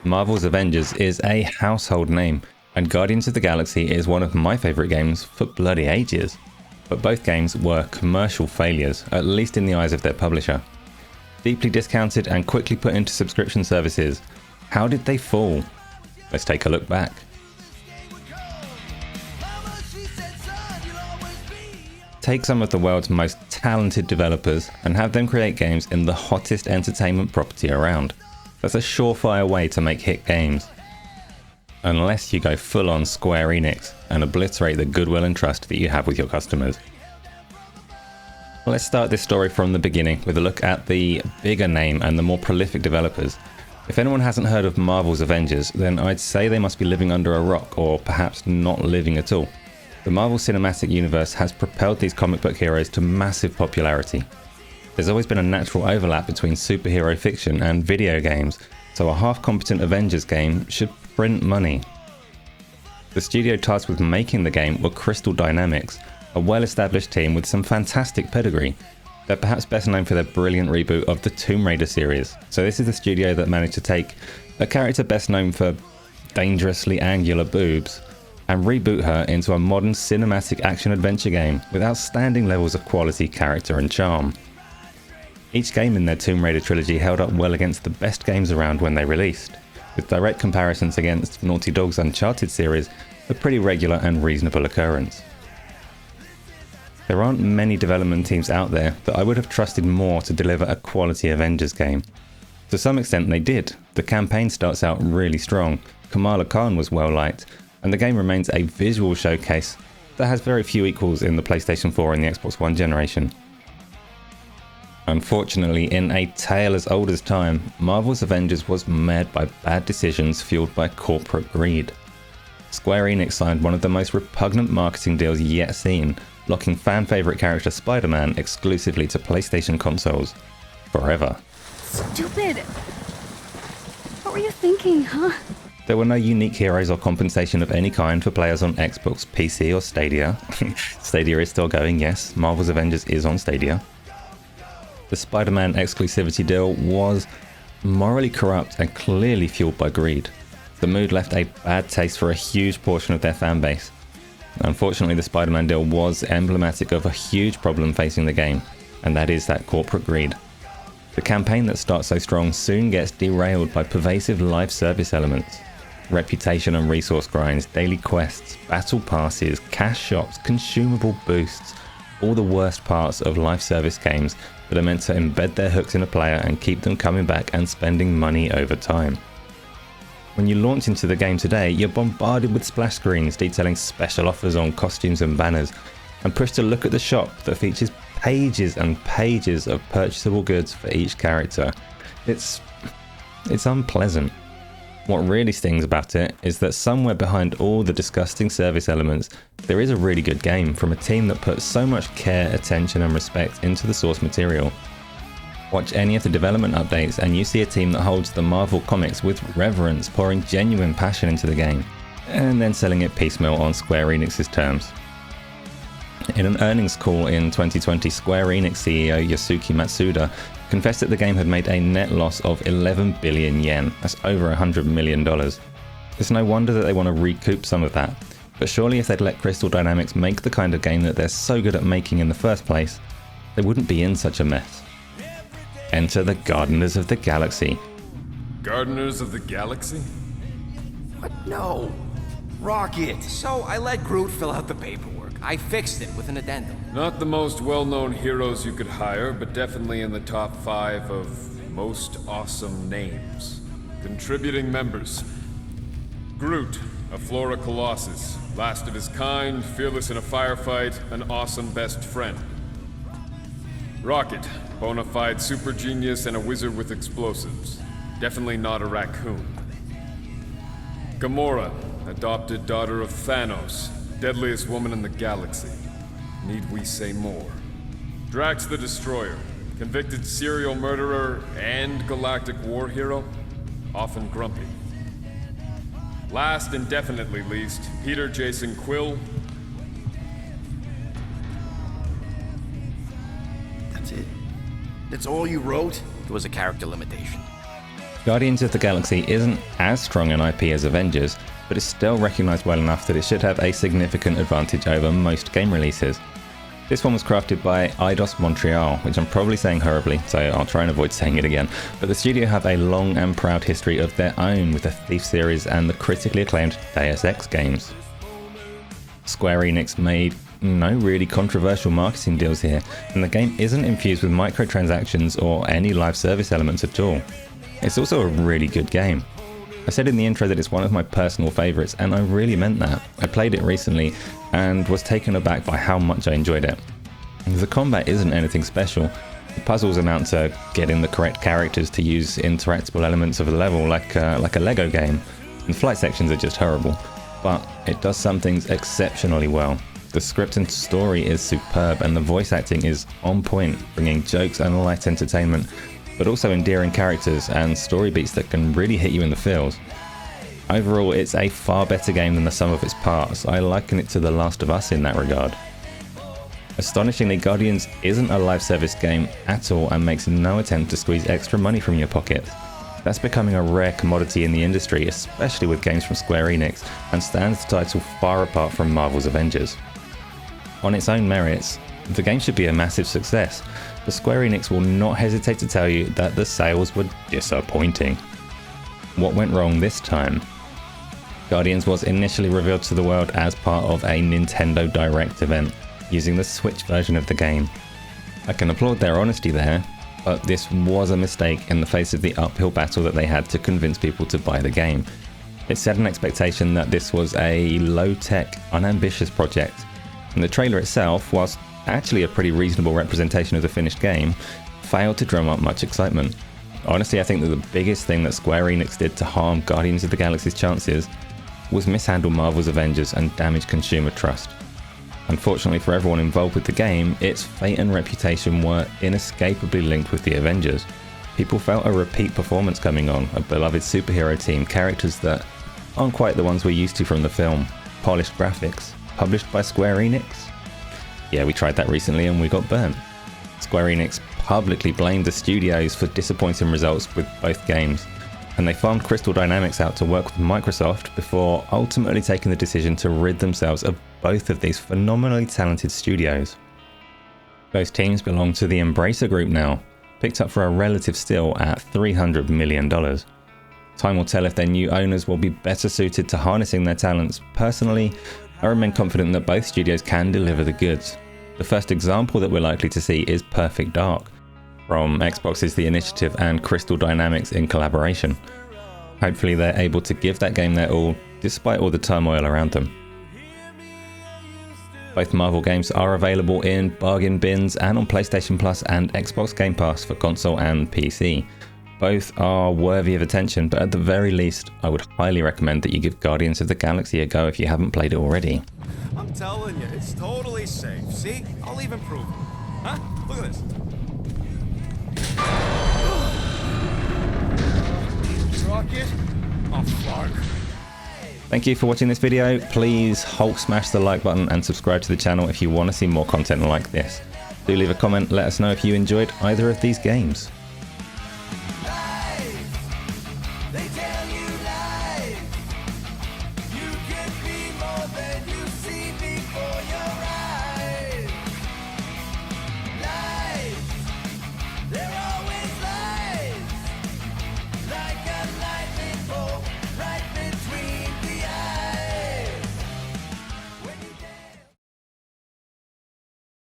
Marvel's Avengers is a household name, and Guardians of the Galaxy is one of my favourite games for bloody ages. But both games were commercial failures, at least in the eyes of their publisher. Deeply discounted and quickly put into subscription services, how did they fall? Let's take a look back. Take some of the world's most talented developers and have them create games in the hottest entertainment property around. That's a surefire way to make hit games. Unless you go full on Square Enix and obliterate the goodwill and trust that you have with your customers. Let's start this story from the beginning with a look at the bigger name and the more prolific developers. If anyone hasn't heard of Marvel's Avengers, then I'd say they must be living under a rock, or perhaps not living at all. The Marvel Cinematic Universe has propelled these comic book heroes to massive popularity. There's always been a natural overlap between superhero fiction and video games, so a half-competent Avengers game should print money. The studio tasked with making the game were Crystal Dynamics, a well-established team with some fantastic pedigree. They're perhaps best known for their brilliant reboot of the Tomb Raider series. So this is the studio that managed to take a character best known for dangerously angular boobs and reboot her into a modern cinematic action-adventure game with outstanding levels of quality, character and charm. Each game in their Tomb Raider trilogy held up well against the best games around when they released, with direct comparisons against Naughty Dog's Uncharted series a pretty regular and reasonable occurrence. There aren't many development teams out there that I would have trusted more to deliver a quality Avengers game. To some extent they did. The campaign starts out really strong, Kamala Khan was well liked, and the game remains a visual showcase that has very few equals in the PlayStation 4 and the Xbox One generation. Unfortunately, in a tale as old as time, Marvel's Avengers was marred by bad decisions fueled by corporate greed. Square Enix signed one of the most repugnant marketing deals yet seen, locking fan-favourite character Spider-Man exclusively to PlayStation consoles. Forever. Stupid! What were you thinking, huh? There were no unique heroes or compensation of any kind for players on Xbox, PC or Stadia. Stadia is still going, yes, Marvel's Avengers is on Stadia. The Spider-Man exclusivity deal was morally corrupt and clearly fueled by greed. The move left a bad taste for a huge portion of their fan base. Unfortunately, the Spider-Man deal was emblematic of a huge problem facing the game, and that is that corporate greed. The campaign that starts so strong soon gets derailed by pervasive live service elements. Reputation and resource grinds, daily quests, battle passes, cash shops, consumable boosts, all the worst parts of live service games that are meant to embed their hooks in a player and keep them coming back and spending money over time. When you launch into the game today, you're bombarded with splash screens detailing special offers on costumes and banners, and pushed to look at the shop that features pages and pages of purchasable goods for each character. It's unpleasant. What really stings about it is that somewhere behind all the disgusting service elements, there is a really good game from a team that puts so much care, attention and respect into the source material. Watch any of the development updates and you see a team that holds the Marvel comics with reverence, pouring genuine passion into the game, and then selling it piecemeal on Square Enix's terms. In an earnings call in 2020, Square Enix CEO Yosuke Matsuda confessed that the game had made a net loss of 11 billion yen, that's over $100 million. It's no wonder that they want to recoup some of that, but surely if they'd let Crystal Dynamics make the kind of game that they're so good at making in the first place, they wouldn't be in such a mess. Enter the Gardeners of the Galaxy. Gardeners of the Galaxy? What? No. Rocket. So I let Groot fill out the paperwork. I fixed it with an addendum. Not the most well-known heroes you could hire, but definitely in the top 5 of most awesome names. Contributing members. Groot, a Flora Colossus, last of his kind, fearless in a firefight, an awesome best friend. Rocket, bona fide super genius and a wizard with explosives. Definitely not a raccoon. Gamora, adopted daughter of Thanos, deadliest woman in the galaxy. Need we say more? Drax the Destroyer, convicted serial murderer and galactic war hero, often grumpy. Last and definitely least, Peter Jason Quill. That's it? That's all you wrote? It was a character limitation. Guardians of the Galaxy isn't as strong an IP as Avengers, but it's still recognised well enough that it should have a significant advantage over most game releases. This one was crafted by Eidos Montreal, which I'm probably saying horribly, so I'll try and avoid saying it again, but the studio have a long and proud history of their own with the Thief series and the critically acclaimed Deus Ex games. Square Enix made no really controversial marketing deals here, and the game isn't infused with microtransactions or any live service elements at all. It's also a really good game. I said in the intro that it's one of my personal favourites, and I really meant that. I played it recently and was taken aback by how much I enjoyed it. The combat isn't anything special. The puzzles amount to getting the correct characters to use interactable elements of the level like a Lego game, and the flight sections are just horrible, but it does some things exceptionally well. The script and story is superb, and the voice acting is on point, bringing jokes and light entertainment, but also endearing characters and story beats that can really hit you in the feels. Overall, it's a far better game than the sum of its parts. I liken it to The Last of Us in that regard. Astonishingly, Guardians isn't a live service game at all and makes no attempt to squeeze extra money from your pocket. That's becoming a rare commodity in the industry, especially with games from Square Enix, and stands the title far apart from Marvel's Avengers. On its own merits, the game should be a massive success, but Square Enix will not hesitate to tell you that the sales were disappointing. What went wrong this time? Guardians was initially revealed to the world as part of a Nintendo Direct event, using the Switch version of the game. I can applaud their honesty there, but this was a mistake in the face of the uphill battle that they had to convince people to buy the game. It set an expectation that this was a low-tech, unambitious project, and the trailer itself, whilst actually a pretty reasonable representation of the finished game, failed to drum up much excitement. Honestly, I think that the biggest thing that Square Enix did to harm Guardians of the Galaxy's chances was mishandle Marvel's Avengers and damage consumer trust. Unfortunately for everyone involved with the game, its fate and reputation were inescapably linked with the Avengers. People felt a repeat performance coming on, a beloved superhero team, characters that aren't quite the ones we're used to from the film, polished graphics, published by Square Enix. Yeah, we tried that recently and we got burnt. Square Enix publicly blamed the studios for disappointing results with both games, and they farmed Crystal Dynamics out to work with Microsoft before ultimately taking the decision to rid themselves of both of these phenomenally talented studios. Both teams belong to the Embracer Group now, picked up for a relative steal at $300 million. Time will tell if their new owners will be better suited to harnessing their talents. Personally, I remain confident that both studios can deliver the goods. The first example that we're likely to see is Perfect Dark, from Xbox's The Initiative and Crystal Dynamics in collaboration. Hopefully they're able to give that game their all, despite all the turmoil around them. Both Marvel games are available in bargain bins and on PlayStation Plus and Xbox Game Pass for console and PC. Both are worthy of attention, but at the very least, I would highly recommend that you give Guardians of the Galaxy a go if you haven't played it already. I'm telling you, it's totally safe. See? I'll even prove it. Huh? Look at this. Rocket? Oh, fuck. Thank you for watching this video. Please Hulk smash the like button and subscribe to the channel if you want to see more content like this. Do leave a comment, let us know if you enjoyed either of these games.